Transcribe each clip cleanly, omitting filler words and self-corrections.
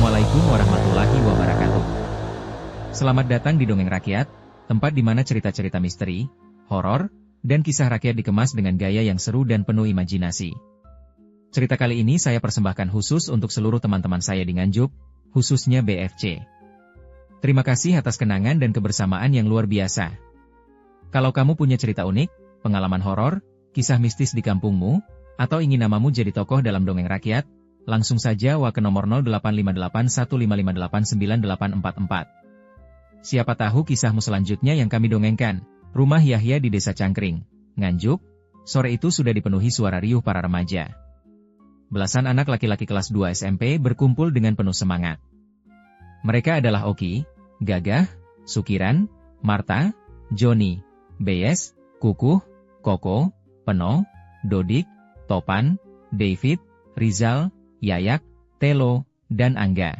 Assalamualaikum warahmatullahi wabarakatuh. Selamat datang di Dongeng Rakyat, tempat di mana cerita-cerita misteri, horor, dan kisah rakyat dikemas dengan gaya yang seru dan penuh imajinasi. Cerita kali ini saya persembahkan khusus untuk seluruh teman-teman saya di Nganjuk, khususnya BFC. Terima kasih atas kenangan dan kebersamaan yang luar biasa. Kalau kamu punya cerita unik, pengalaman horor, kisah mistis di kampungmu, atau ingin namamu jadi tokoh dalam Dongeng Rakyat, langsung saja ke nomor 085815598844. Siapa tahu kisahmu selanjutnya yang kami dongengkan. Rumah Yahya di Desa Cangkring, Nganjuk, sore itu sudah dipenuhi suara riuh para remaja. Belasan anak laki-laki kelas 2 SMP berkumpul dengan penuh semangat. Mereka adalah Oki, Gagah, Sukiran, Marta, Joni, Beyes, Kukuh, Koko, Peno, Dodik, Topan, David, Rizal, Yayak, Telo, dan Angga.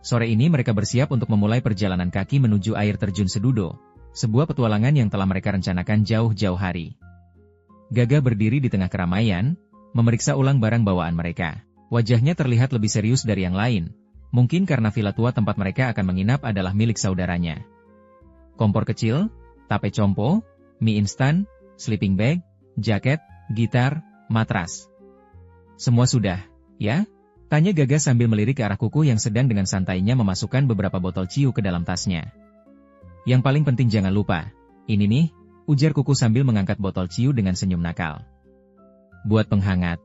Sore ini mereka bersiap untuk memulai perjalanan kaki menuju air terjun Sedudo, sebuah petualangan yang telah mereka rencanakan jauh-jauh hari. Gagah berdiri di tengah keramaian, memeriksa ulang barang bawaan mereka. Wajahnya terlihat lebih serius dari yang lain, mungkin karena villa tua tempat mereka akan menginap adalah milik saudaranya. Kompor kecil, tape compo, mie instan, sleeping bag, jaket, gitar, matras. Semua sudah, ya? Tanya Gagah sambil melirik ke arah Kukuh yang sedang dengan santainya memasukkan beberapa botol ciu ke dalam tasnya. Yang paling penting jangan lupa, ini nih, ujar Kukuh sambil mengangkat botol ciu dengan senyum nakal. Buat penghangat.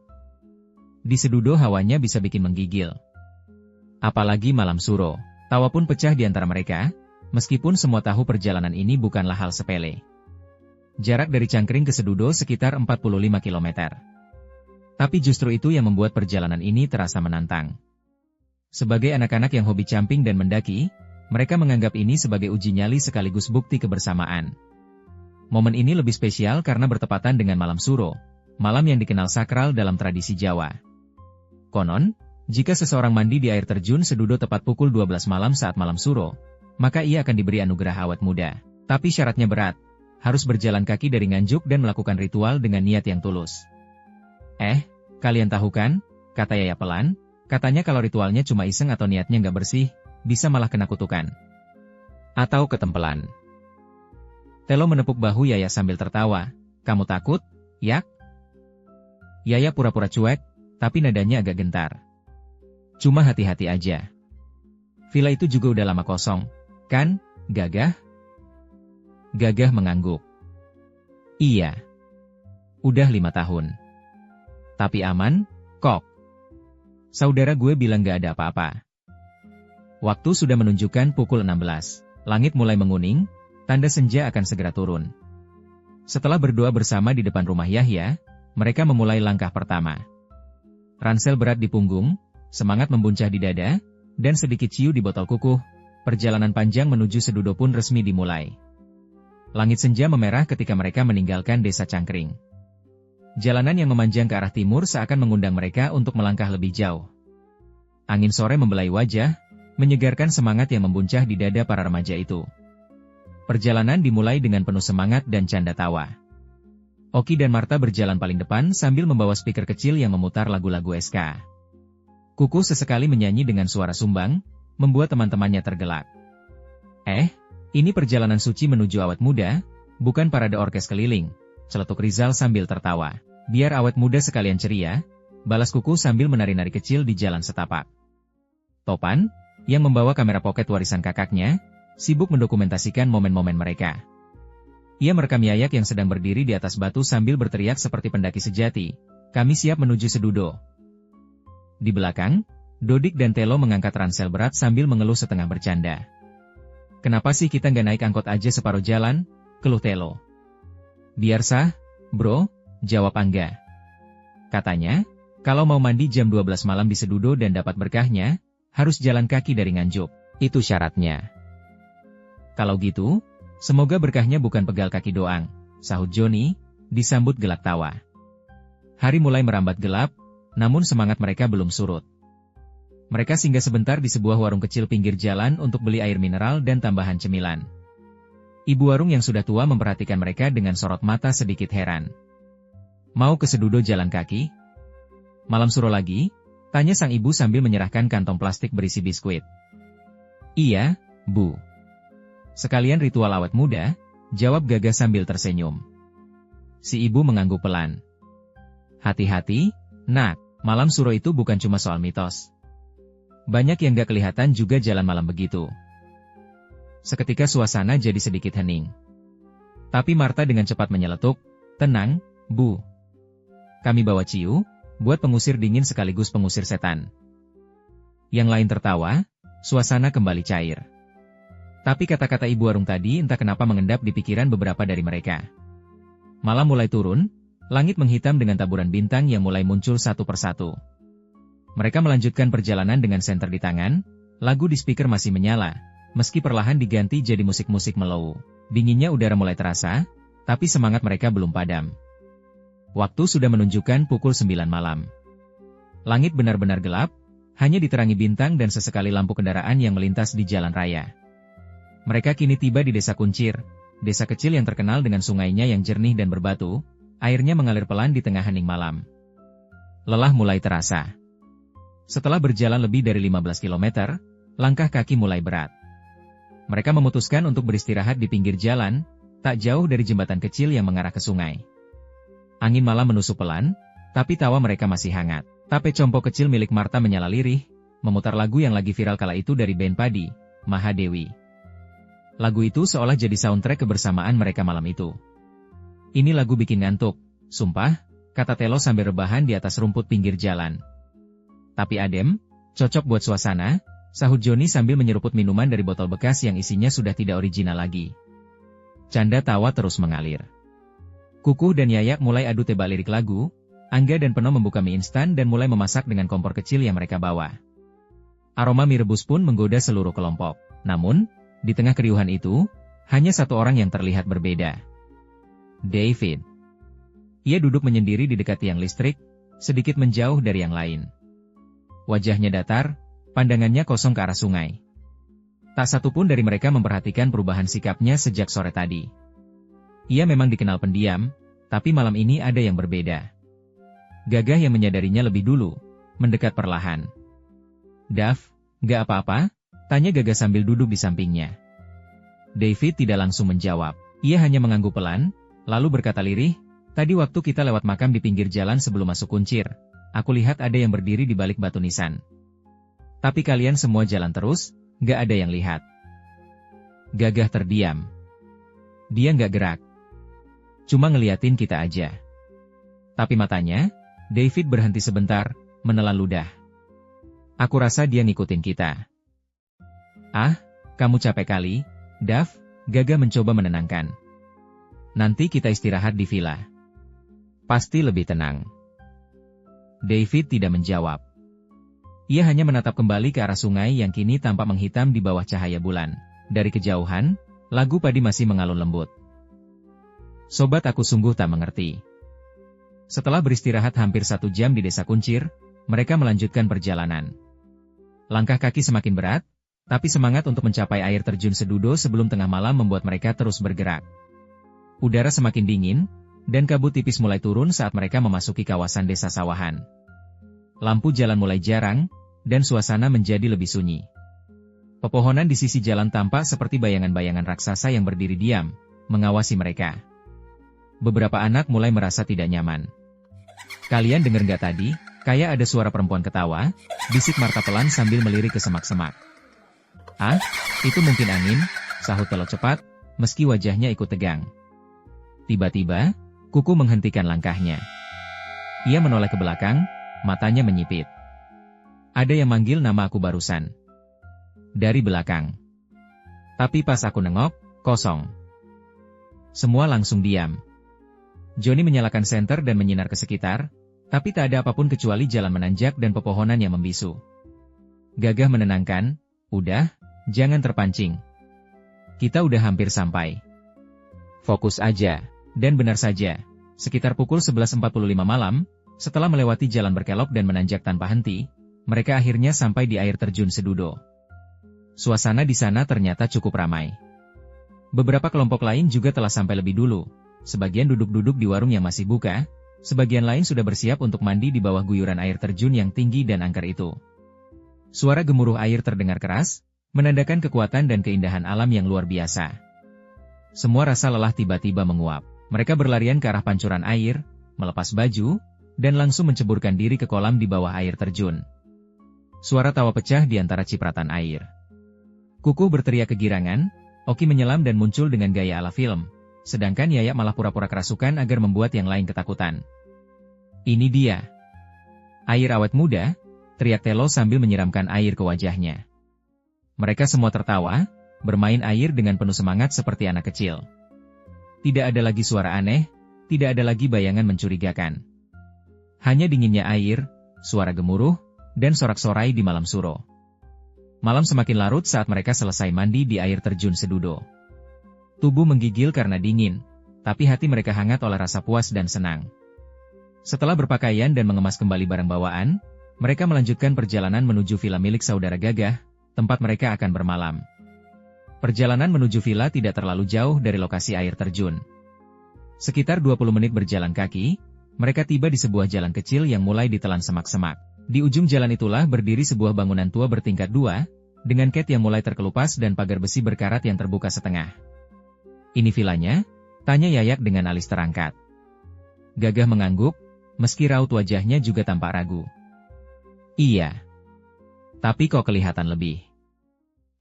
Di Sedudo hawanya bisa bikin menggigil. Apalagi malam suro. Tawa pun pecah di antara mereka, meskipun semua tahu perjalanan ini bukanlah hal sepele. Jarak dari Cangkring ke Sedudo sekitar 45 km. Tapi justru itu yang membuat perjalanan ini terasa menantang. Sebagai anak-anak yang hobi camping dan mendaki, mereka menganggap ini sebagai uji nyali sekaligus bukti kebersamaan. Momen ini lebih spesial karena bertepatan dengan malam suro, malam yang dikenal sakral dalam tradisi Jawa. Konon, jika seseorang mandi di air terjun Sedudo tepat pukul 12 malam saat malam suro, maka ia akan diberi anugerah awet muda. Tapi syaratnya berat, harus berjalan kaki dari Nganjuk dan melakukan ritual dengan niat yang tulus. Kalian tahu kan, kata Yaya pelan, katanya kalau ritualnya cuma iseng atau niatnya nggak bersih, bisa malah kena kutukan. Atau ketempelan. Telo menepuk bahu Yaya sambil tertawa. Kamu takut, Yak? Yaya pura-pura cuek, tapi nadanya agak gentar. Cuma hati-hati aja. Villa itu juga udah lama kosong, kan, Gagah? Gagah mengangguk. Iya. Udah 5 tahun. Tapi aman, kok. Saudara gue bilang gak ada apa-apa. Waktu sudah menunjukkan pukul 16. Langit mulai menguning, tanda senja akan segera turun. Setelah berdoa bersama di depan rumah Yahya, mereka memulai langkah pertama. Ransel berat di punggung, semangat membuncah di dada, dan sedikit ciu di botol Kukuh, perjalanan panjang menuju Sedudo pun resmi dimulai. Langit senja memerah ketika mereka meninggalkan Desa Cangkring. Jalanan yang memanjang ke arah timur seakan mengundang mereka untuk melangkah lebih jauh. Angin sore membelai wajah, menyegarkan semangat yang membuncah di dada para remaja itu. Perjalanan dimulai dengan penuh semangat dan canda tawa. Oki dan Marta berjalan paling depan sambil membawa speaker kecil yang memutar lagu-lagu SK. Kukuh sesekali menyanyi dengan suara sumbang, membuat teman-temannya tergelak. Ini perjalanan suci menuju awet muda, bukan parade orkes keliling, celetuk Rizal sambil tertawa. Biar awet muda sekalian ceria, balas Kukuh sambil menari-nari kecil di jalan setapak. Topan, yang membawa kamera pocket warisan kakaknya, sibuk mendokumentasikan momen-momen mereka. Ia merekam Yayak yang sedang berdiri di atas batu sambil berteriak seperti pendaki sejati, kami siap menuju Sedudo. Di belakang, Dodik dan Telo mengangkat ransel berat sambil mengeluh setengah bercanda. Kenapa sih kita nggak naik angkot aja separuh jalan? Keluh Telo. Biar sah, bro, jawab Angga. Katanya, kalau mau mandi jam 12 malam di Sedudo dan dapat berkahnya, harus jalan kaki dari Nganjuk. Itu syaratnya. Kalau gitu, semoga berkahnya bukan pegal kaki doang, sahut Joni, disambut gelak tawa. Hari mulai merambat gelap, namun semangat mereka belum surut. Mereka singgah sebentar di sebuah warung kecil pinggir jalan untuk beli air mineral dan tambahan cemilan. Ibu warung yang sudah tua memperhatikan mereka dengan sorot mata sedikit heran. Mau ke Sedudo jalan kaki? Malam suro lagi, Tanya sang ibu sambil menyerahkan kantong plastik berisi biskuit. Iya, Bu. Sekalian ritual awet muda, jawab Gagah sambil tersenyum. Si ibu mengangguk pelan. Hati-hati, nak, malam suro itu bukan cuma soal mitos. Banyak yang gak kelihatan juga jalan malam begitu. Seketika suasana jadi sedikit hening. Tapi Marta dengan cepat menyeletuk, tenang, Bu. Kami bawa ciu, buat pengusir dingin sekaligus pengusir setan. Yang lain tertawa, suasana kembali cair. Tapi kata-kata ibu warung tadi entah kenapa mengendap di pikiran beberapa dari mereka. Malam mulai turun, langit menghitam dengan taburan bintang yang mulai muncul satu persatu. Mereka melanjutkan perjalanan dengan senter di tangan, lagu di speaker masih menyala, meski perlahan diganti jadi musik-musik mellow. Dinginnya udara mulai terasa, tapi semangat mereka belum padam. Waktu sudah menunjukkan pukul 9 malam. Langit benar-benar gelap, hanya diterangi bintang dan sesekali lampu kendaraan yang melintas di jalan raya. Mereka kini tiba di Desa Kuncir, desa kecil yang terkenal dengan sungainya yang jernih dan berbatu, airnya mengalir pelan di tengah hening malam. Lelah mulai terasa. Setelah berjalan lebih dari 15 km, langkah kaki mulai berat. Mereka memutuskan untuk beristirahat di pinggir jalan, tak jauh dari jembatan kecil yang mengarah ke sungai. Angin malam menusuk pelan, tapi tawa mereka masih hangat. Tape compo kecil milik Marta menyala lirih, memutar lagu yang lagi viral kala itu dari band Padi, Mahadewi. Lagu itu seolah jadi soundtrack kebersamaan mereka malam itu. Ini lagu bikin ngantuk, sumpah, kata Telo sambil rebahan di atas rumput pinggir jalan. Tapi adem, cocok buat suasana, sahut Joni sambil menyeruput minuman dari botol bekas yang isinya sudah tidak original lagi. Canda tawa terus mengalir. Kukuh dan Yayak mulai adu tebak lirik lagu, Angga dan Peno membuka mie instan dan mulai memasak dengan kompor kecil yang mereka bawa. Aroma mie rebus pun menggoda seluruh kelompok. Namun, di tengah keriuhan itu, hanya satu orang yang terlihat berbeda. David. Ia duduk menyendiri di dekat tiang listrik, sedikit menjauh dari yang lain. Wajahnya datar, pandangannya kosong ke arah sungai. Tak satu pun dari mereka memperhatikan perubahan sikapnya sejak sore tadi. Ia memang dikenal pendiam, tapi malam ini ada yang berbeda. Gagah yang menyadarinya lebih dulu, mendekat perlahan. Dav, gak apa-apa? Tanya Gagah sambil duduk di sampingnya. David tidak langsung menjawab. Ia hanya mengangguk pelan, lalu berkata lirih, tadi waktu kita lewat makam di pinggir jalan sebelum masuk Kuncir, aku lihat ada yang berdiri di balik batu nisan. Tapi kalian semua jalan terus, gak ada yang lihat. Gagah terdiam. Dia gak gerak. Cuma ngeliatin kita aja. Tapi matanya, David berhenti sebentar, menelan ludah. Aku rasa dia ngikutin kita. Ah, kamu capek kali, Dav, Gagah mencoba menenangkan. Nanti kita istirahat di villa. Pasti lebih tenang. David tidak menjawab. Ia hanya menatap kembali ke arah sungai yang kini tampak menghitam di bawah cahaya bulan. Dari kejauhan, lagu Padi masih mengalun lembut. Sobat, aku sungguh tak mengerti. Setelah beristirahat hampir 1 jam di Desa Kuncir, mereka melanjutkan perjalanan. Langkah kaki semakin berat, tapi semangat untuk mencapai air terjun Sedudo sebelum tengah malam membuat mereka terus bergerak. Udara semakin dingin, dan kabut tipis mulai turun saat mereka memasuki kawasan desa sawahan. Lampu jalan mulai jarang, dan suasana menjadi lebih sunyi. Pepohonan di sisi jalan tampak seperti bayangan-bayangan raksasa yang berdiri diam, mengawasi mereka. Beberapa anak mulai merasa tidak nyaman. Kalian denger nggak tadi? Kayak ada suara perempuan ketawa, bisik Marta pelan sambil melirik ke semak-semak. Ah, itu mungkin angin, sahut Telo cepat, meski wajahnya ikut tegang. Tiba-tiba, Kuku menghentikan langkahnya. Ia menoleh ke belakang, matanya menyipit. Ada yang manggil nama aku barusan. Dari belakang. Tapi pas aku nengok, kosong. Semua langsung diam. Joni menyalakan senter dan menyinar ke sekitar, tapi tak ada apapun kecuali jalan menanjak dan pepohonan yang membisu. Gagah menenangkan, udah, jangan terpancing. Kita udah hampir sampai. Fokus aja, dan benar saja, sekitar pukul 11.45 malam, setelah melewati jalan berkelok dan menanjak tanpa henti, mereka akhirnya sampai di air terjun Sedudo. Suasana di sana ternyata cukup ramai. Beberapa kelompok lain juga telah sampai lebih dulu. Sebagian duduk-duduk di warung yang masih buka, Sebagian lain sudah bersiap untuk mandi di bawah guyuran air terjun yang tinggi dan angker itu. Suara gemuruh air terdengar keras, menandakan kekuatan dan keindahan alam yang luar biasa. Semua rasa lelah tiba-tiba menguap. Mereka berlarian ke arah pancuran air, melepas baju, dan langsung menceburkan diri ke kolam di bawah air terjun. Suara tawa pecah di antara cipratan air. Kuku berteriak kegirangan, Oki menyelam dan muncul dengan gaya ala film, sedangkan Yayak malah pura-pura kerasukan agar membuat yang lain ketakutan. Ini dia. Air awet muda, teriak Telo sambil menyiramkan air ke wajahnya. Mereka semua tertawa, bermain air dengan penuh semangat seperti anak kecil. Tidak ada lagi suara aneh, tidak ada lagi bayangan mencurigakan. Hanya dinginnya air, suara gemuruh, dan sorak-sorai di malam suro. Malam semakin larut saat mereka selesai mandi di air terjun Sedudo. Tubuh menggigil karena dingin, tapi hati mereka hangat oleh rasa puas dan senang. Setelah berpakaian dan mengemas kembali barang bawaan, mereka melanjutkan perjalanan menuju villa milik saudara Gagah, tempat mereka akan bermalam. Perjalanan menuju villa tidak terlalu jauh dari lokasi air terjun. Sekitar 20 menit berjalan kaki, mereka tiba di sebuah jalan kecil yang mulai ditelan semak-semak. Di ujung jalan itulah berdiri sebuah bangunan tua bertingkat 2, dengan ket yang mulai terkelupas dan pagar besi berkarat yang terbuka setengah. Ini villanya? Tanya Yayak dengan alis terangkat. Gagah mengangguk, meski raut wajahnya juga tampak ragu. Iya. Tapi kok kelihatan lebih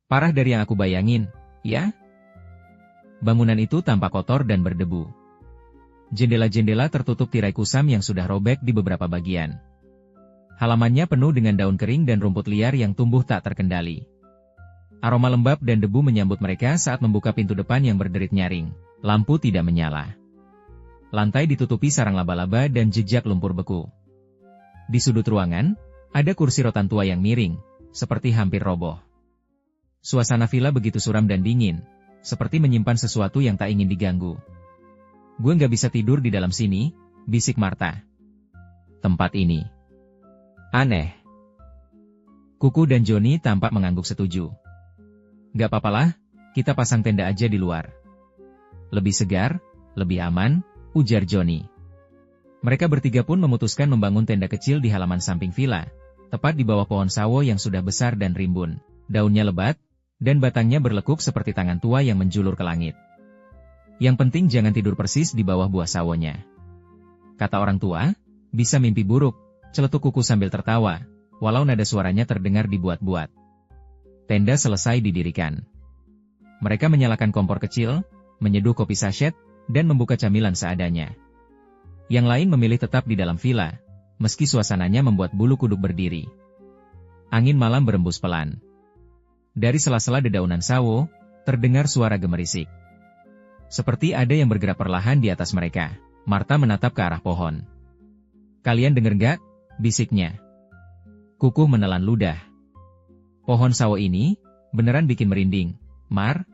parah dari yang aku bayangin, ya? Bangunan itu tampak kotor dan berdebu. Jendela-jendela tertutup tirai kusam yang sudah robek di beberapa bagian. Halamannya penuh dengan daun kering dan rumput liar yang tumbuh tak terkendali. Aroma lembab dan debu menyambut mereka saat membuka pintu depan yang berderit nyaring. Lampu tidak menyala. Lantai ditutupi sarang laba-laba dan jejak lumpur beku. Di sudut ruangan, ada kursi rotan tua yang miring, seperti hampir roboh. Suasana villa begitu suram dan dingin, seperti menyimpan sesuatu yang tak ingin diganggu. Gue nggak bisa tidur di dalam sini, bisik Marta. Tempat ini aneh. Kuku dan Joni tampak mengangguk setuju. Gak papalah, kita pasang tenda aja di luar. Lebih segar, lebih aman, ujar Joni. Mereka bertiga pun memutuskan membangun tenda kecil di halaman samping villa, tepat di bawah pohon sawo yang sudah besar dan rimbun. Daunnya lebat, dan batangnya berlekuk seperti tangan tua yang menjulur ke langit. Yang penting jangan tidur persis di bawah buah sawonya. Kata orang tua, bisa mimpi buruk, celetuk Kuku sambil tertawa, walau nada suaranya terdengar dibuat-buat. Tenda selesai didirikan. Mereka menyalakan kompor kecil, menyeduh kopi sachet, dan membuka camilan seadanya. Yang lain memilih tetap di dalam villa, meski suasananya membuat bulu kuduk berdiri. Angin malam berembus pelan. Dari sela-sela dedaunan sawo, terdengar suara gemerisik. Seperti ada yang bergerak perlahan di atas mereka. Marta menatap ke arah pohon. Kalian denger gak? Bisiknya. Kuku menelan ludah. Pohon sawo ini, beneran bikin merinding, Mar.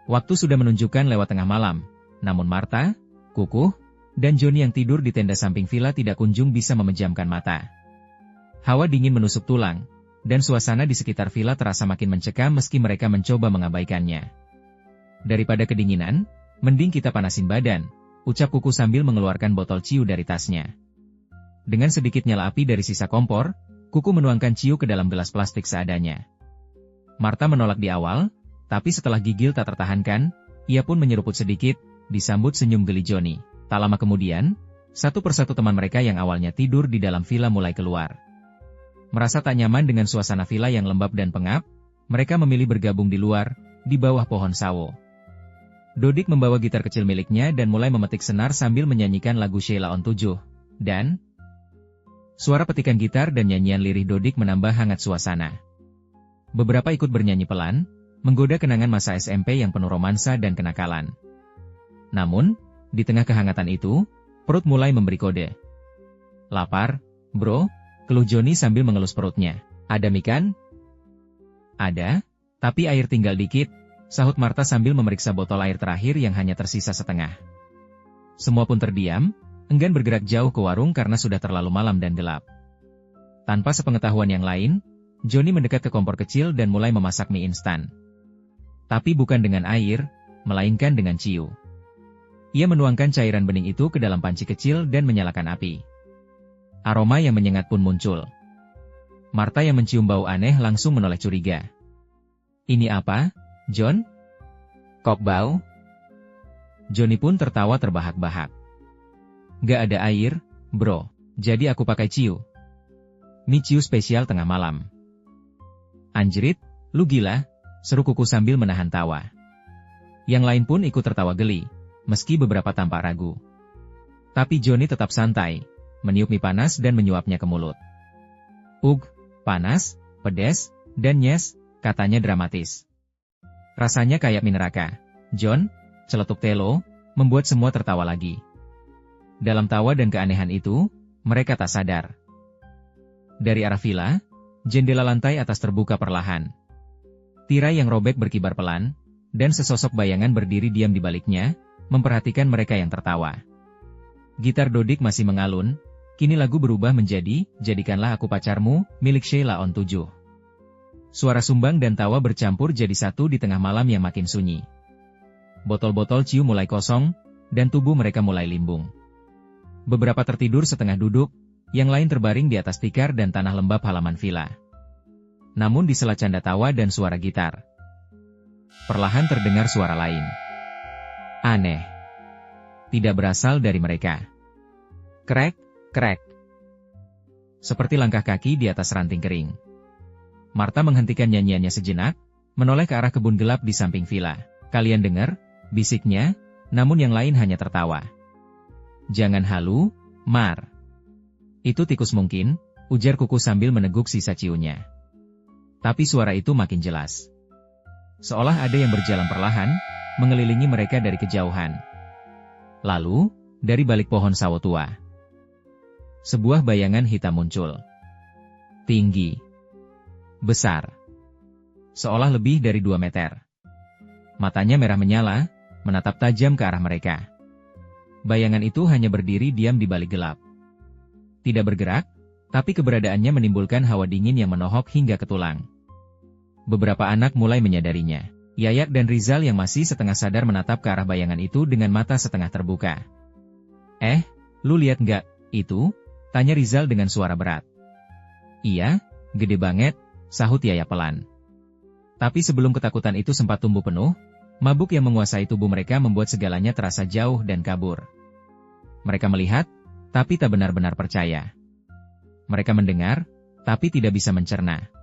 Waktu sudah menunjukkan lewat tengah malam, namun Marta, Kuku, dan Joni yang tidur di tenda samping villa tidak kunjung bisa memejamkan mata. Hawa dingin menusuk tulang, dan suasana di sekitar villa terasa makin mencekam meski mereka mencoba mengabaikannya. Daripada kedinginan, mending kita panasin badan, ucap Kuku sambil mengeluarkan botol ciu dari tasnya. Dengan sedikit nyala api dari sisa kompor, Kuku menuangkan ciu ke dalam gelas plastik seadanya. Marta menolak di awal, tapi setelah gigil tak tertahankan, ia pun menyeruput sedikit, disambut senyum geli Joni. Tak lama kemudian, satu persatu teman mereka yang awalnya tidur di dalam villa mulai keluar. Merasa tak nyaman dengan suasana villa yang lembab dan pengap, mereka memilih bergabung di luar, di bawah pohon sawo. Dodik membawa gitar kecil miliknya dan mulai memetik senar sambil menyanyikan lagu Sheila on 7, dan suara petikan gitar dan nyanyian lirih Dodik menambah hangat suasana. Beberapa ikut bernyanyi pelan, menggoda kenangan masa SMP yang penuh romansa dan kenakalan. Namun, di tengah kehangatan itu, perut mulai memberi kode. Lapar, bro, keluh Joni sambil mengelus perutnya. Ada mie kan? Ada, tapi air tinggal dikit, sahut Marta sambil memeriksa botol air terakhir yang hanya tersisa setengah. Semua pun terdiam, enggan bergerak jauh ke warung karena sudah terlalu malam dan gelap. Tanpa sepengetahuan yang lain, Joni mendekat ke kompor kecil dan mulai memasak mie instan. Tapi bukan dengan air, melainkan dengan ciu. Ia menuangkan cairan bening itu ke dalam panci kecil dan menyalakan api. Aroma yang menyengat pun muncul. Martha yang mencium bau aneh langsung menoleh curiga. Ini apa, John? Kok bau? Johnny pun tertawa terbahak-bahak. Gak ada air, bro. Jadi aku pakai ciu. Ini ciu spesial tengah malam. Anjrit, lu gila, seru Kuku sambil menahan tawa. Yang lain pun ikut tertawa geli, meski beberapa tampak ragu. Tapi Johnny tetap santai, meniup mie panas dan menyuapnya ke mulut. Panas, pedes, dan nyes, katanya dramatis. Rasanya kayak mie neraka. John, celetuk Telo, membuat semua tertawa lagi. Dalam tawa dan keanehan itu, mereka tak sadar. Dari arah villa, jendela lantai atas terbuka perlahan. Tirai yang robek berkibar pelan, dan sesosok bayangan berdiri diam di baliknya, memperhatikan mereka yang tertawa. Gitar Dodik masih mengalun, kini lagu berubah menjadi, Jadikanlah Aku Pacarmu, milik Sheila on 7. Suara sumbang dan tawa bercampur jadi satu di tengah malam yang makin sunyi. Botol-botol ciu mulai kosong, dan tubuh mereka mulai limbung. Beberapa tertidur setengah duduk, yang lain terbaring di atas tikar dan tanah lembab halaman villa. Namun di sela canda tawa dan suara gitar, perlahan terdengar suara lain. Aneh. Tidak berasal dari mereka. Krek, krek. Seperti langkah kaki di atas ranting kering. Martha menghentikan nyanyiannya sejenak, menoleh ke arah kebun gelap di samping villa. Kalian dengar? Bisiknya, namun yang lain hanya tertawa. Jangan halu, Mar. Itu tikus mungkin, ujar Kuku sambil meneguk sisa ciunya. Tapi suara itu makin jelas. Seolah ada yang berjalan perlahan, mengelilingi mereka dari kejauhan. Lalu, dari balik pohon sawo tua, sebuah bayangan hitam muncul. Tinggi. Besar. Seolah lebih dari 2 meter. Matanya merah menyala, menatap tajam ke arah mereka. Bayangan itu hanya berdiri diam di balik gelap. Tidak bergerak, tapi keberadaannya menimbulkan hawa dingin yang menohok hingga ke tulang. Beberapa anak mulai menyadarinya. Yayak dan Rizal yang masih setengah sadar menatap ke arah bayangan itu dengan mata setengah terbuka. Lu lihat nggak, itu? Tanya Rizal dengan suara berat. Iya, gede banget, sahut Yayak pelan. Tapi sebelum ketakutan itu sempat tumbuh penuh, mabuk yang menguasai tubuh mereka membuat segalanya terasa jauh dan kabur. Mereka melihat, tapi tak benar-benar percaya. Mereka mendengar, tapi tidak bisa mencerna.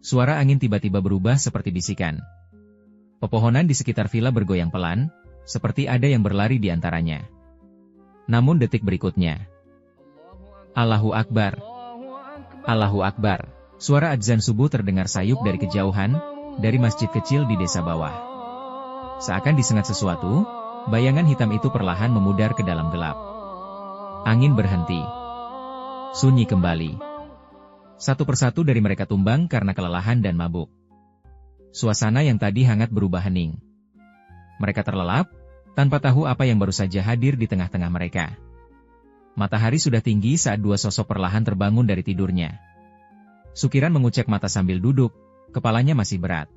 Suara angin tiba-tiba berubah seperti bisikan. Pepohonan di sekitar villa bergoyang pelan, seperti ada yang berlari di antaranya. Namun detik berikutnya, Allahu Akbar! Allahu Akbar! Suara adzan subuh terdengar sayup dari kejauhan, dari masjid kecil di desa bawah. Seakan disengat sesuatu, bayangan hitam itu perlahan memudar ke dalam gelap. Angin berhenti. Sunyi kembali. Satu persatu dari mereka tumbang karena kelelahan dan mabuk. Suasana yang tadi hangat berubah hening. Mereka terlelap, tanpa tahu apa yang baru saja hadir di tengah-tengah mereka. Matahari sudah tinggi saat dua sosok perlahan terbangun dari tidurnya. Sukiran mengucek mata sambil duduk, kepalanya masih berat.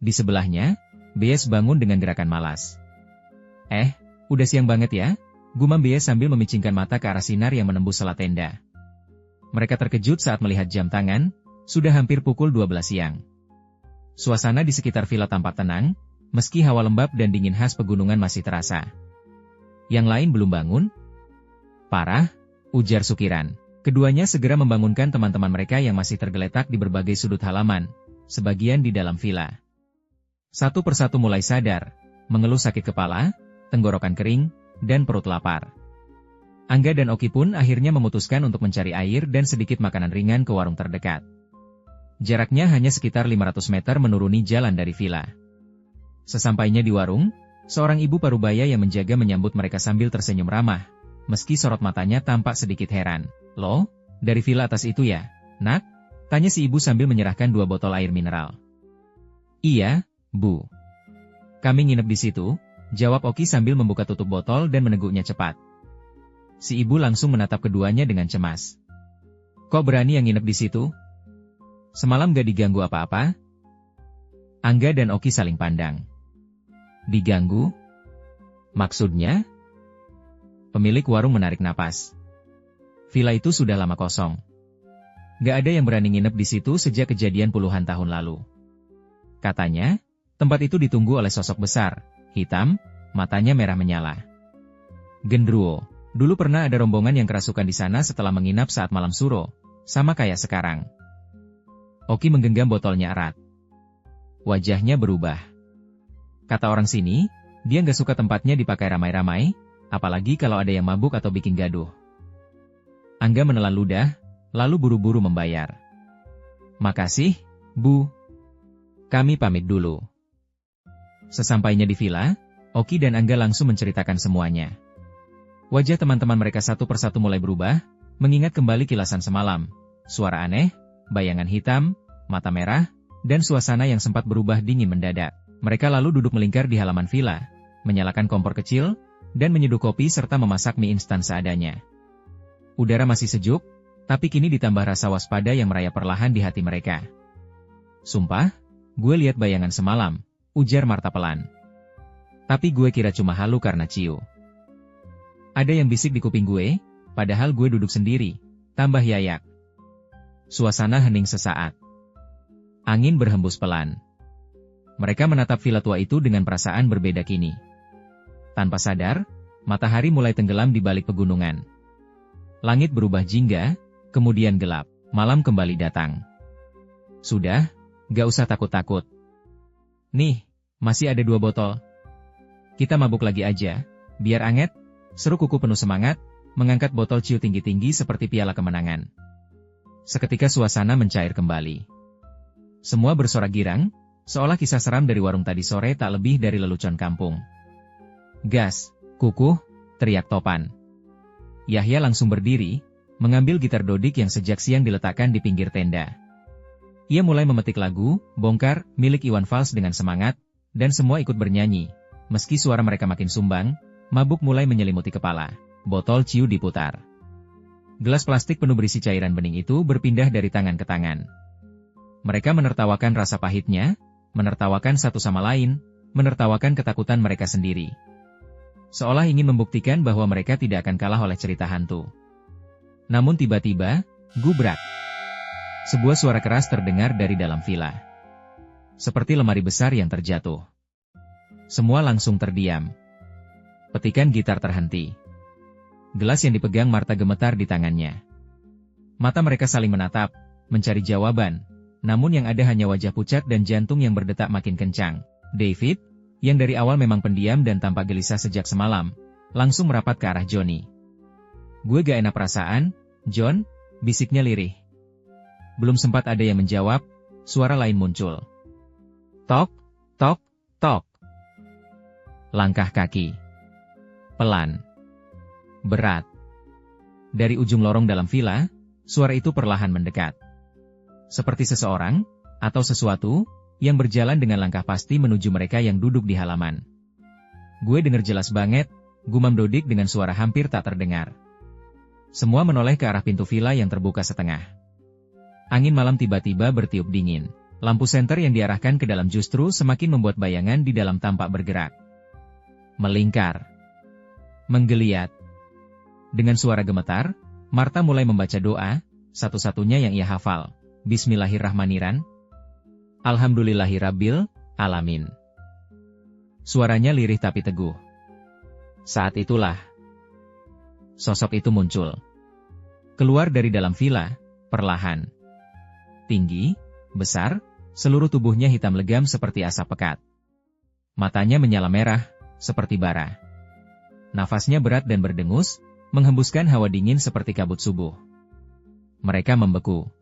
Di sebelahnya, Beyes bangun dengan gerakan malas. Udah siang banget ya? Gumam Beyes sambil memicingkan mata ke arah sinar yang menembus sela tenda. Mereka terkejut saat melihat jam tangan, sudah hampir pukul 12 siang. Suasana di sekitar villa tampak tenang, meski hawa lembab dan dingin khas pegunungan masih terasa. Yang lain belum bangun? Parah, ujar Sukiran. Keduanya segera membangunkan teman-teman mereka yang masih tergeletak di berbagai sudut halaman, sebagian di dalam villa. Satu persatu mulai sadar, mengeluh sakit kepala, tenggorokan kering, dan perut lapar. Angga dan Oki pun akhirnya memutuskan untuk mencari air dan sedikit makanan ringan ke warung terdekat. Jaraknya hanya sekitar 500 meter menuruni jalan dari villa. Sesampainya di warung, seorang ibu parubaya yang menjaga menyambut mereka sambil tersenyum ramah, meski sorot matanya tampak sedikit heran. Loh, dari villa atas itu ya, nak? Tanya si ibu sambil menyerahkan 2 botol air mineral. Iya, Bu. Kami nginep di situ, jawab Oki sambil membuka tutup botol dan meneguknya cepat. Si ibu langsung menatap keduanya dengan cemas. Kok berani yang nginep di situ? Semalam gak diganggu apa-apa? Angga dan Oki saling pandang. Diganggu? Maksudnya? Pemilik warung menarik napas. Villa itu sudah lama kosong. Gak ada yang berani nginep di situ sejak kejadian puluhan tahun lalu. Katanya, tempat itu ditunggu oleh sosok besar, hitam, matanya merah menyala. Gendruwo, dulu pernah ada rombongan yang kerasukan di sana setelah menginap saat malam suro, sama kayak sekarang. Oki menggenggam botolnya erat. Wajahnya berubah. Kata orang sini, dia nggak suka tempatnya dipakai ramai-ramai, apalagi kalau ada yang mabuk atau bikin gaduh. Angga menelan ludah, lalu buru-buru membayar. Makasih, Bu. Kami pamit dulu. Sesampainya di villa, Oki dan Angga langsung menceritakan semuanya. Wajah teman-teman mereka satu persatu mulai berubah, mengingat kembali kilasan semalam, suara aneh, bayangan hitam, mata merah, dan suasana yang sempat berubah dingin mendadak. Mereka lalu duduk melingkar di halaman villa, menyalakan kompor kecil, dan menyeduh kopi serta memasak mie instan seadanya. Udara masih sejuk, tapi kini ditambah rasa waspada yang merayap perlahan di hati mereka. Sumpah, gue lihat bayangan semalam, ujar Marta pelan. Tapi gue kira cuma halu karena ciu. Ada yang bisik di kuping gue, padahal gue duduk sendiri, tambah Yayak. Suasana hening sesaat. Angin berhembus pelan. Mereka menatap villa tua itu dengan perasaan berbeda kini. Tanpa sadar, matahari mulai tenggelam di balik pegunungan. Langit berubah jingga, kemudian gelap, malam kembali datang. Sudah, gak usah takut-takut. Nih, masih ada 2 botol. Kita mabuk lagi aja, biar anget, seru Kuku penuh semangat, mengangkat botol ciu tinggi-tinggi seperti piala kemenangan. Seketika suasana mencair kembali. Semua bersorak girang, seolah kisah seram dari warung tadi sore tak lebih dari lelucon kampung. Gas, Kuku, teriak Topan. Yahya langsung berdiri, mengambil gitar Dodik yang sejak siang diletakkan di pinggir tenda. Ia mulai memetik lagu, Bongkar, milik Iwan Fals dengan semangat, dan semua ikut bernyanyi. Meski suara mereka makin sumbang, mabuk mulai menyelimuti kepala. Botol ciu diputar. Gelas plastik penuh berisi cairan bening itu berpindah dari tangan ke tangan. Mereka menertawakan rasa pahitnya, menertawakan satu sama lain, menertawakan ketakutan mereka sendiri. Seolah ingin membuktikan bahwa mereka tidak akan kalah oleh cerita hantu. Namun tiba-tiba, gubrak. Sebuah suara keras terdengar dari dalam villa. Seperti lemari besar yang terjatuh. Semua langsung terdiam. Petikan gitar terhenti. Gelas yang dipegang Marta gemetar di tangannya. Mata mereka saling menatap, mencari jawaban. Namun yang ada hanya wajah pucat dan jantung yang berdetak makin kencang. David, yang dari awal memang pendiam dan tampak gelisah sejak semalam, langsung merapat ke arah Johnny. Gue gak enak perasaan, John, bisiknya lirih. Belum sempat ada yang menjawab, suara lain muncul. Tok, tok, tok. Langkah kaki. Pelan. Berat. Dari ujung lorong dalam villa, suara itu perlahan mendekat. Seperti seseorang, atau sesuatu, yang berjalan dengan langkah pasti menuju mereka yang duduk di halaman. Gue dengar jelas banget, gumam Dodik dengan suara hampir tak terdengar. Semua menoleh ke arah pintu villa yang terbuka setengah. Angin malam tiba-tiba bertiup dingin. Lampu senter yang diarahkan ke dalam justru semakin membuat bayangan di dalam tampak bergerak. Melingkar. Menggeliat. Dengan suara gemetar, Marta mulai membaca doa, satu-satunya yang ia hafal. Bismillahirrahmanirrahim. Alhamdulillahirabbil alamin. Suaranya lirih tapi teguh. Saat itulah sosok itu muncul. Keluar dari dalam villa, perlahan. Tinggi, besar, seluruh tubuhnya hitam legam seperti asap pekat. Matanya menyala merah, seperti bara. Nafasnya berat dan berdengus, menghembuskan hawa dingin seperti kabut subuh. Mereka membeku.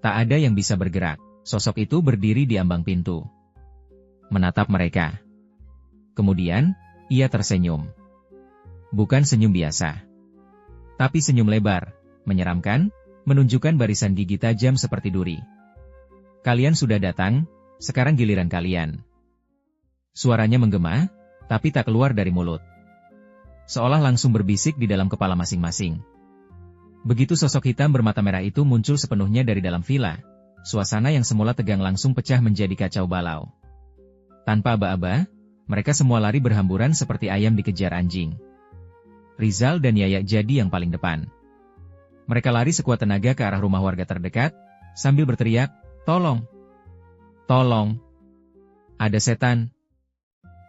Tak ada yang bisa bergerak. Sosok itu berdiri di ambang pintu. Menatap mereka. Kemudian, ia tersenyum. Bukan senyum biasa. Tapi senyum lebar, menyeramkan, menunjukkan barisan gigi tajam seperti duri. Kalian sudah datang, sekarang giliran kalian. Suaranya menggema, tapi tak keluar dari mulut. Seolah langsung berbisik di dalam kepala masing-masing. Begitu sosok hitam bermata merah itu muncul sepenuhnya dari dalam villa, suasana yang semula tegang langsung pecah menjadi kacau balau. Tanpa aba-aba, Mereka semua lari berhamburan seperti ayam dikejar anjing. Rizal dan Yaya jadi yang paling depan. Mereka lari sekuat tenaga ke arah rumah warga terdekat, sambil berteriak, "Tolong! Tolong! Ada setan!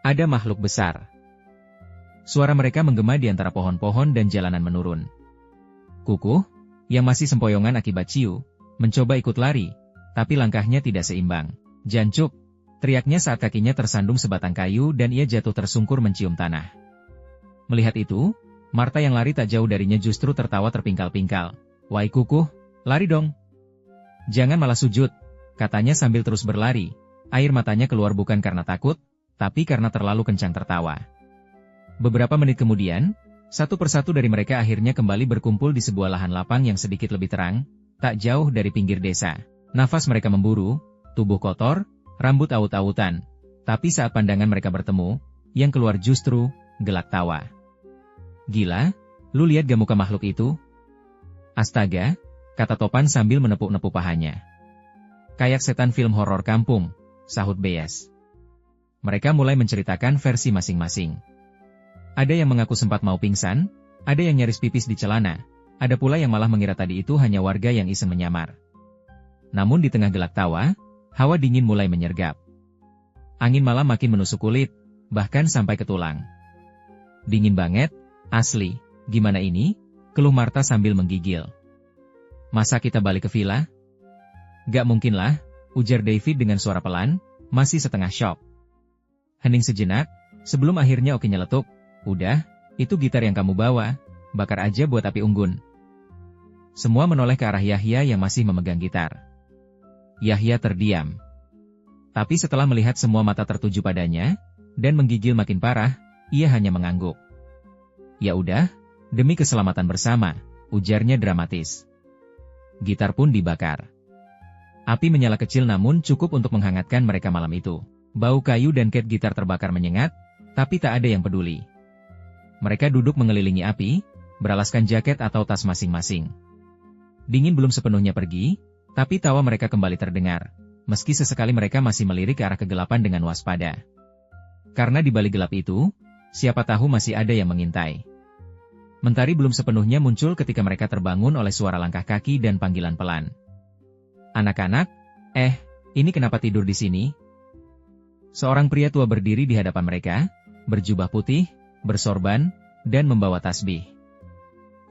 Ada makhluk besar!" Suara mereka menggema di antara pohon-pohon dan jalanan menurun. Kukuh, yang masih sempoyongan akibat ciu, mencoba ikut lari, tapi langkahnya tidak seimbang. "Jancuk!" teriaknya saat kakinya tersandung sebatang kayu dan ia jatuh tersungkur mencium tanah. Melihat itu, Marta yang lari tak jauh darinya justru tertawa terpingkal-pingkal. "Wai Kukuh, lari dong! Jangan malah sujud," katanya sambil terus berlari. Air matanya keluar bukan karena takut, tapi karena terlalu kencang tertawa. Beberapa menit kemudian, satu persatu dari mereka akhirnya kembali berkumpul di sebuah lahan lapang yang sedikit lebih terang, tak jauh dari pinggir desa. Nafas mereka memburu, tubuh kotor, rambut aut-autan. Tapi saat pandangan mereka bertemu, yang keluar justru gelak tawa. "Gila, lu lihat gak muka makhluk itu?" "Astaga," kata Topan sambil menepuk-nepuk pahanya. "Kayak setan film horor kampung," sahut Beyas. Mereka mulai menceritakan versi masing-masing. Ada yang mengaku sempat mau pingsan, ada yang nyaris pipis di celana, ada pula yang malah mengira tadi itu hanya warga yang iseng menyamar. Namun di tengah gelak tawa, hawa dingin mulai menyergap. Angin malam makin menusuk kulit, bahkan sampai ke tulang. "Dingin banget, asli. Gimana ini?" keluh Marta sambil menggigil. "Masa kita balik ke villa?" "Gak mungkin lah," ujar David dengan suara pelan, masih setengah syok. Hening sejenak, sebelum akhirnya oke nyeletuk, "Udah, itu gitar yang kamu bawa, bakar aja buat api unggun." Semua menoleh ke arah Yahya yang masih memegang gitar. Yahya terdiam. Tapi setelah melihat semua mata tertuju padanya, dan menggigil makin parah, ia hanya mengangguk. "Ya udah, demi keselamatan bersama," ujarnya dramatis. Gitar pun dibakar. Api menyala kecil namun cukup untuk menghangatkan mereka malam itu. Bau kayu dan cat gitar terbakar menyengat, tapi tak ada yang peduli. Mereka duduk mengelilingi api, beralaskan jaket atau tas masing-masing. Dingin belum sepenuhnya pergi, tapi tawa mereka kembali terdengar, meski sesekali mereka masih melirik ke arah kegelapan dengan waspada. Karena di balik gelap itu, siapa tahu masih ada yang mengintai. Mentari belum sepenuhnya muncul ketika mereka terbangun oleh suara langkah kaki dan panggilan pelan. "Anak-anak, ini kenapa tidur di sini?" Seorang pria tua berdiri di hadapan mereka, berjubah putih, bersorban, dan membawa tasbih.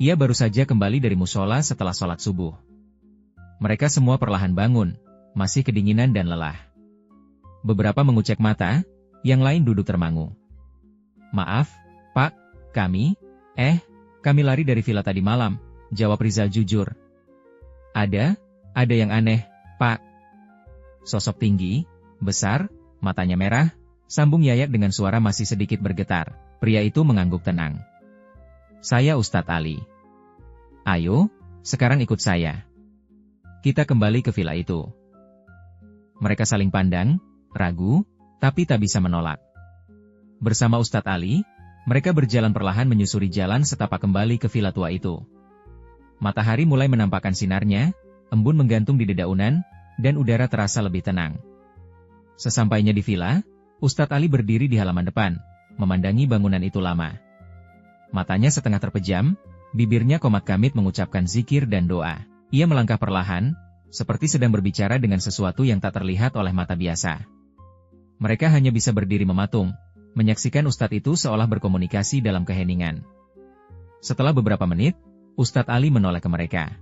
Ia baru saja kembali dari musola setelah sholat subuh. Mereka semua perlahan bangun, masih kedinginan dan lelah. Beberapa mengucek mata, yang lain duduk termangu. "Maaf, Pak, kami lari dari villa tadi malam," jawab Rizal jujur. Ada yang aneh, Pak." Sosok tinggi, besar, matanya merah, sambung Yayat dengan suara masih sedikit bergetar. Pria itu mengangguk tenang. "Saya Ustadz Ali. Ayo, sekarang ikut saya. Kita kembali ke villa itu." Mereka saling pandang, ragu, tapi tak bisa menolak. Bersama Ustadz Ali, mereka berjalan perlahan menyusuri jalan setapak kembali ke villa tua itu. Matahari mulai menampakkan sinarnya, embun menggantung di dedaunan, dan udara terasa lebih tenang. Sesampainya di villa, Ustadz Ali berdiri di halaman depan, memandangi bangunan itu lama. Matanya setengah terpejam, bibirnya komat kamit mengucapkan zikir dan doa. Ia melangkah perlahan, seperti sedang berbicara dengan sesuatu yang tak terlihat oleh mata biasa. Mereka hanya bisa berdiri mematung, menyaksikan Ustadz itu seolah berkomunikasi dalam keheningan. Setelah beberapa menit, Ustadz Ali menoleh ke mereka.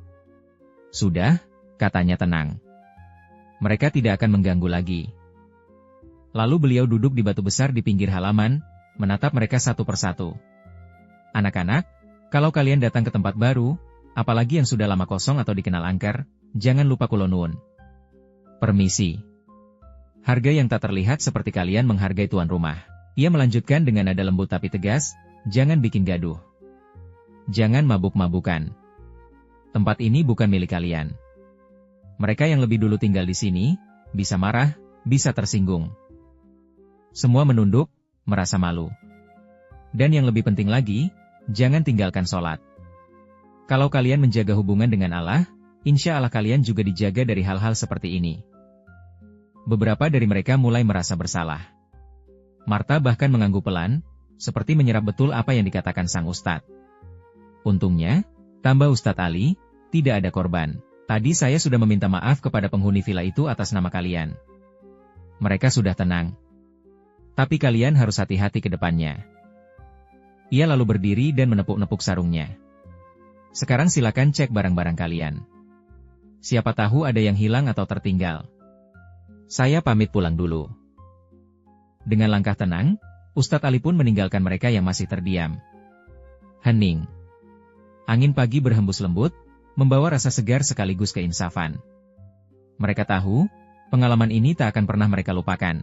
"Sudah," katanya tenang. "Mereka tidak akan mengganggu lagi." Lalu beliau duduk di batu besar di pinggir halaman, menatap mereka satu persatu. "Anak-anak, kalau kalian datang ke tempat baru, apalagi yang sudah lama kosong atau dikenal angker, jangan lupa kulo nuwun. Permisi. Harga yang tak terlihat seperti kalian menghargai tuan rumah." Ia melanjutkan dengan nada lembut tapi tegas, "Jangan bikin gaduh. Jangan mabuk-mabukan. Tempat ini bukan milik kalian. Mereka yang lebih dulu tinggal di sini, bisa marah, bisa tersinggung. Semua menunduk, merasa malu. Dan yang lebih penting lagi, jangan tinggalkan sholat. Kalau kalian menjaga hubungan dengan Allah, insya Allah kalian juga dijaga dari hal-hal seperti ini." Beberapa dari mereka mulai merasa bersalah. Martha bahkan mengangguk pelan, seperti menyerap betul apa yang dikatakan sang ustadz. Untungnya, tambah Ustadz Ali, tidak ada korban. Tadi saya sudah meminta maaf kepada penghuni villa itu atas nama kalian. Mereka sudah tenang. Tapi kalian harus hati-hati ke depannya. Ia lalu berdiri dan menepuk-nepuk sarungnya. Sekarang silakan cek barang-barang kalian. Siapa tahu ada yang hilang atau tertinggal. Saya pamit pulang dulu. Dengan langkah tenang, Ustadz Ali pun meninggalkan mereka yang masih terdiam. Hening. Angin pagi berhembus lembut, membawa rasa segar sekaligus keinsafan. Mereka tahu, pengalaman ini tak akan pernah mereka lupakan.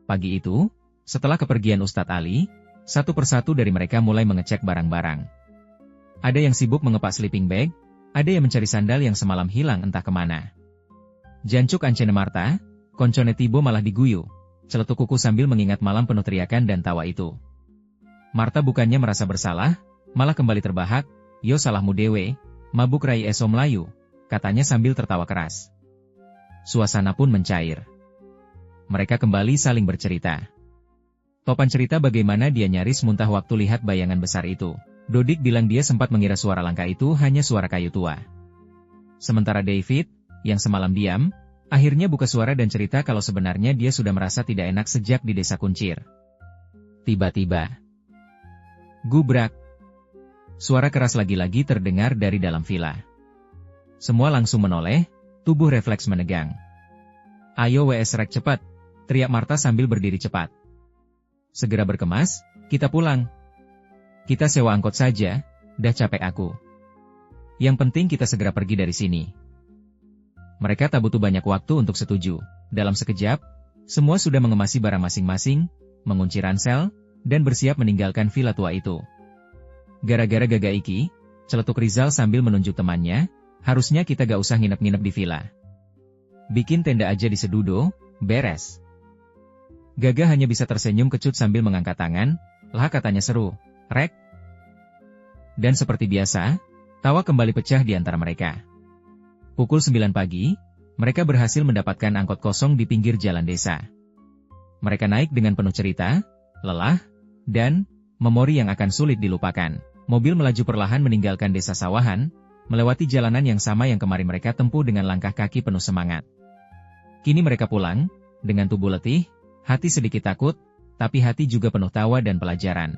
Pagi itu, setelah kepergian Ustadz Ali, satu persatu dari mereka mulai mengecek barang-barang. Ada yang sibuk mengepak sleeping bag, ada yang mencari sandal yang semalam hilang entah kemana. Jancuk ancene Martha, koncone Tibo malah diguyu, celetuk kuku sambil mengingat malam penuh teriakan dan tawa itu. Martha bukannya merasa bersalah, malah kembali terbahak, yo salahmu dewe, mabuk rai eso Melayu, katanya sambil tertawa keras. Suasana pun mencair. Mereka kembali saling bercerita. Topan cerita bagaimana dia nyaris muntah waktu lihat bayangan besar itu. Dodik bilang dia sempat mengira suara langka itu hanya suara kayu tua. Sementara David, yang semalam diam, akhirnya buka suara dan cerita kalau sebenarnya dia sudah merasa tidak enak sejak di desa Kuncir. Tiba-tiba, gubrak. Suara keras lagi-lagi terdengar dari dalam villa. Semua langsung menoleh, tubuh refleks menegang. Ayo WS rek cepat, teriak Martha sambil berdiri cepat. Segera berkemas, kita pulang. Kita sewa angkot saja, dah capek aku. Yang penting kita segera pergi dari sini. Mereka tak butuh banyak waktu untuk setuju. Dalam sekejap, semua sudah mengemasi barang masing-masing, mengunci ransel, dan bersiap meninggalkan villa tua itu. Gara-gara gaga iki, celetuk Rizal sambil menunjuk temannya, harusnya kita gak usah nginep-nginep di villa. Bikin tenda aja di Sedudo, beres. Gaga hanya bisa tersenyum kecut sambil mengangkat tangan, lah katanya seru. Rek. Dan seperti biasa, tawa kembali pecah di antara mereka. Pukul 9 pagi, mereka berhasil mendapatkan angkot kosong di pinggir jalan desa. Mereka naik dengan penuh cerita, lelah, dan memori yang akan sulit dilupakan. Mobil melaju perlahan meninggalkan desa sawahan, melewati jalanan yang sama yang kemarin mereka tempuh dengan langkah kaki penuh semangat. Kini mereka pulang, dengan tubuh letih, hati sedikit takut, tapi hati juga penuh tawa dan pelajaran.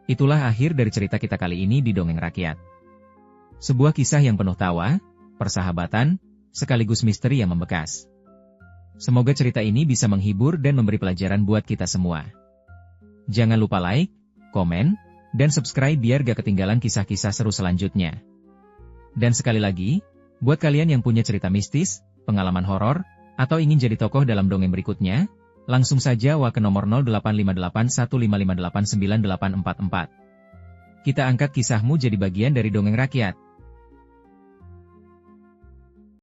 Itulah akhir dari cerita kita kali ini di Dongeng Rakyat. Sebuah kisah yang penuh tawa, persahabatan, sekaligus misteri yang membekas. Semoga cerita ini bisa menghibur dan memberi pelajaran buat kita semua. Jangan lupa like, komen, dan subscribe biar gak ketinggalan kisah-kisah seru selanjutnya. Dan sekali lagi, buat kalian yang punya cerita mistis, pengalaman horor, atau ingin jadi tokoh dalam dongeng berikutnya, langsung saja ke nomor 085815589844. Kita angkat kisahmu jadi bagian dari Dongeng Rakyat.